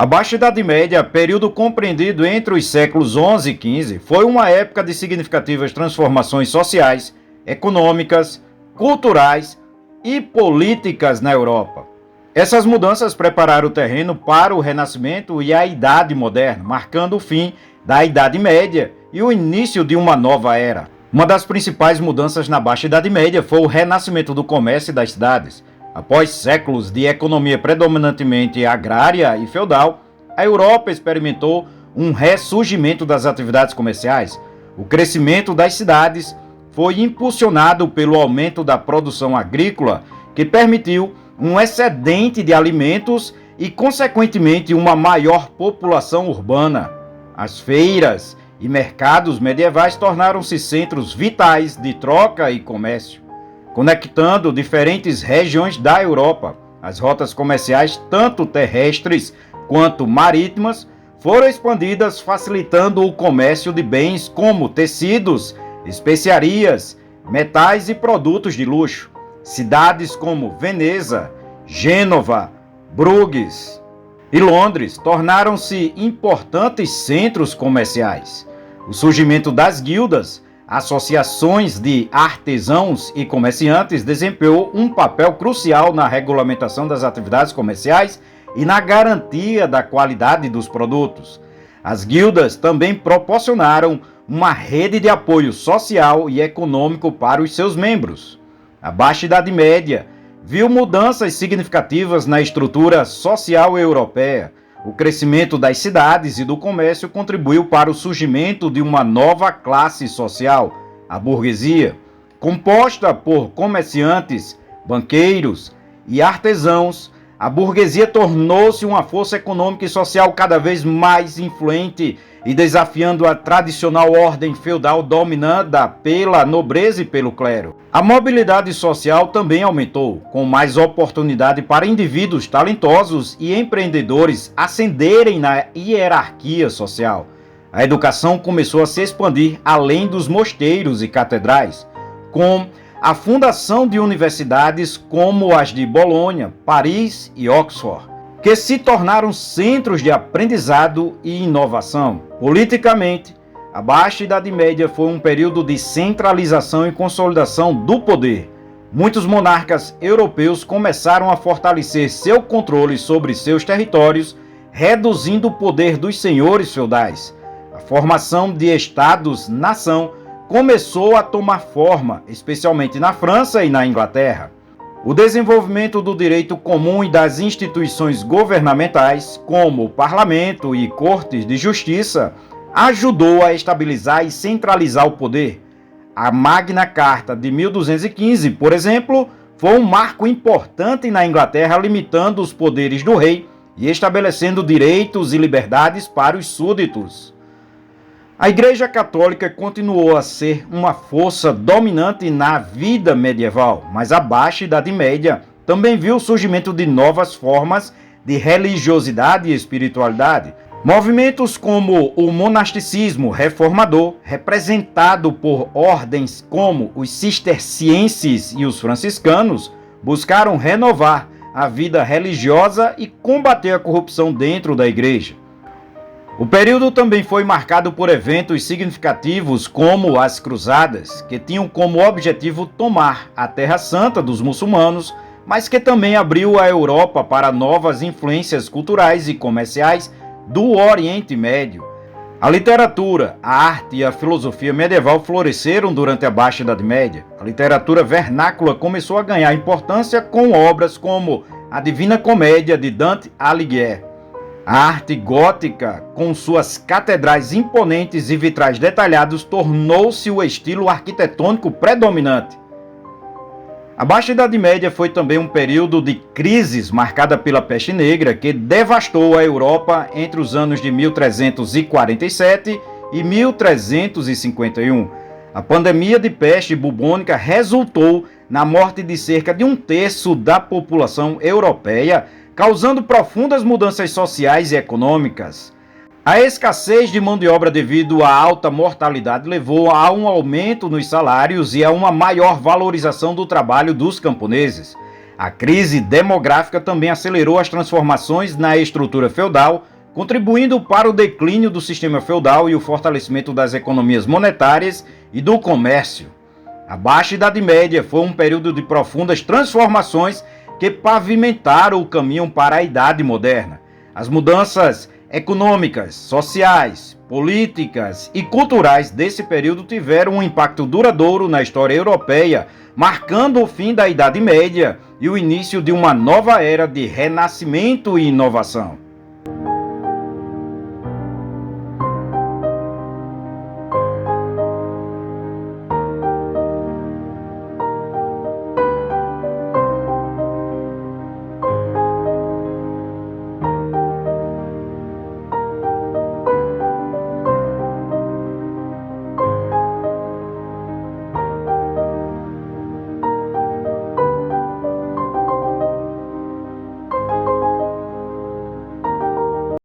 A Baixa Idade Média, período compreendido entre os séculos XI e XV, foi uma época de significativas transformações sociais, econômicas, culturais e políticas na Europa. Essas mudanças prepararam o terreno para o Renascimento e a Idade Moderna, marcando o fim da Idade Média e o início de uma nova era. Uma das principais mudanças na Baixa Idade Média foi o renascimento do comércio e das cidades. Após séculos de economia predominantemente agrária e feudal, a Europa experimentou um ressurgimento das atividades comerciais. O crescimento das cidades foi impulsionado pelo aumento da produção agrícola, que permitiu um excedente de alimentos e, consequentemente, uma maior população urbana. As feiras e mercados medievais tornaram-se centros vitais de troca e comércio, conectando diferentes regiões da Europa. As rotas comerciais, tanto terrestres quanto marítimas, foram expandidas, facilitando o comércio de bens como tecidos, especiarias, metais e produtos de luxo. Cidades como Veneza, Gênova, Bruges e Londres tornaram-se importantes centros comerciais. O surgimento das guildas, associações de artesãos e comerciantes, desempenhou um papel crucial na regulamentação das atividades comerciais e na garantia da qualidade dos produtos. As guildas também proporcionaram uma rede de apoio social e econômico para os seus membros. A Baixa Idade Média viu mudanças significativas na estrutura social europeia. O crescimento das cidades e do comércio contribuiu para o surgimento de uma nova classe social, a burguesia, composta por comerciantes, banqueiros e artesãos. A burguesia tornou-se uma força econômica e social cada vez mais influente e desafiando a tradicional ordem feudal dominada pela nobreza e pelo clero. A mobilidade social também aumentou, com mais oportunidade para indivíduos talentosos e empreendedores ascenderem na hierarquia social. A educação começou a se expandir além dos mosteiros e catedrais, com a fundação de universidades como as de Bolonha, Paris e Oxford, que se tornaram centros de aprendizado e inovação. Politicamente, a Baixa Idade Média foi um período de centralização e consolidação do poder. Muitos monarcas europeus começaram a fortalecer seu controle sobre seus territórios, reduzindo o poder dos senhores feudais. A formação de estados-nação começou a tomar forma, especialmente na França e na Inglaterra. O desenvolvimento do direito comum e das instituições governamentais, como o parlamento e cortes de justiça, ajudou a estabilizar e centralizar o poder. A Magna Carta de 1215, por exemplo, foi um marco importante na Inglaterra, limitando os poderes do rei e estabelecendo direitos e liberdades para os súditos. A Igreja Católica continuou a ser uma força dominante na vida medieval, mas a Baixa Idade Média também viu o surgimento de novas formas de religiosidade e espiritualidade. Movimentos como o monasticismo reformador, representado por ordens como os cistercienses e os franciscanos, buscaram renovar a vida religiosa e combater a corrupção dentro da Igreja. O período também foi marcado por eventos significativos como as Cruzadas, que tinham como objetivo tomar a Terra Santa dos muçulmanos, mas que também abriu a Europa para novas influências culturais e comerciais do Oriente Médio. A literatura, a arte e a filosofia medieval floresceram durante a Baixa Idade Média. A literatura vernácula começou a ganhar importância com obras como a Divina Comédia de Dante Alighieri. A arte gótica, com suas catedrais imponentes e vitrais detalhados, tornou-se o estilo arquitetônico predominante. A Baixa Idade Média foi também um período de crises marcada pela peste negra, que devastou a Europa entre os anos de 1347 e 1351. A pandemia de peste bubônica resultou na morte de cerca de um terço da população europeia, causando profundas mudanças sociais e econômicas. A escassez de mão de obra devido à alta mortalidade levou a um aumento nos salários e a uma maior valorização do trabalho dos camponeses. A crise demográfica também acelerou as transformações na estrutura feudal, contribuindo para o declínio do sistema feudal e o fortalecimento das economias monetárias e do comércio. A Baixa Idade Média foi um período de profundas transformações que pavimentaram o caminho para a Idade Moderna. As mudanças econômicas, sociais, políticas e culturais desse período tiveram um impacto duradouro na história europeia, marcando o fim da Idade Média e o início de uma nova era de renascimento e inovação.